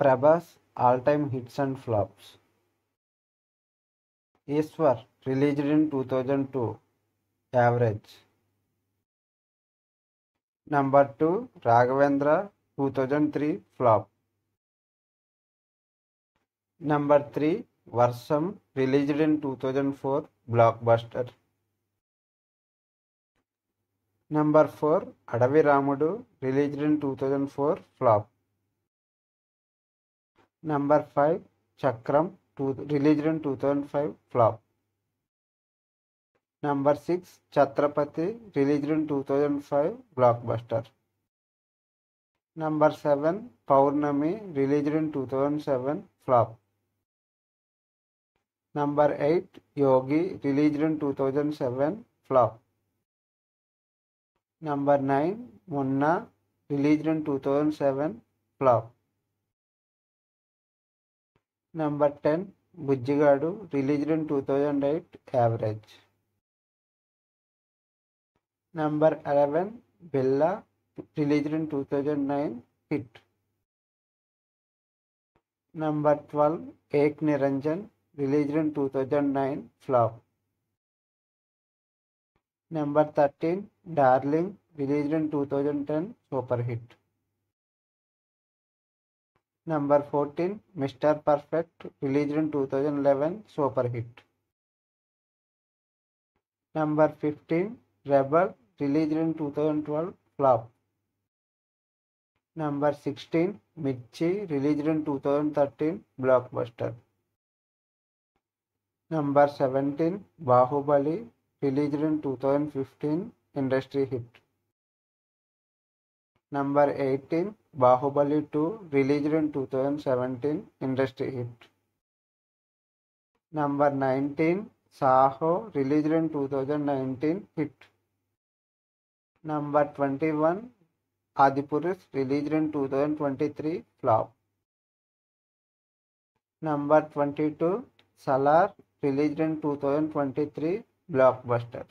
Prabhas all-time hits and flops. Ishwar released in 2002. Average. Number 2 Raghavendra 2003. Flop. Number 3 Varsham released in 2004. Blockbuster. Number 4 Adavi Ramudu released in 2004. Flop. Number 5 Chakram released in 2005. Flop. Number 6 Chhatrapati released in 2005. Blockbuster. Number 7 Paurnami released in 2007. Flop. Number 8 Yogi released in 2007. Flop. Number 9 Munna released in 2007. Flop. Number 10 Bujjigadu released in 2008. Average. Number 11 Bella released in 2009. Hit. Number 12 Ek Niranjan released in 2009. Flop. Number 13 Darling released in 2010. Super hit. Number 14 Mr. Perfect released in 2011. Super hit. Number 15 Rebel released in 2012. Flop. Number 16 Mirchi released in 2013. Blockbuster. Number 17 Bahubali released in 2015. Industry hit. Number 18 Bahubali 2 released in 2017. Industry hit. Number 19 Saho released in 2019. Hit. Number 21 Adipurush released in 2023. Flop. Number 22 Salar released in 2023. Blockbuster.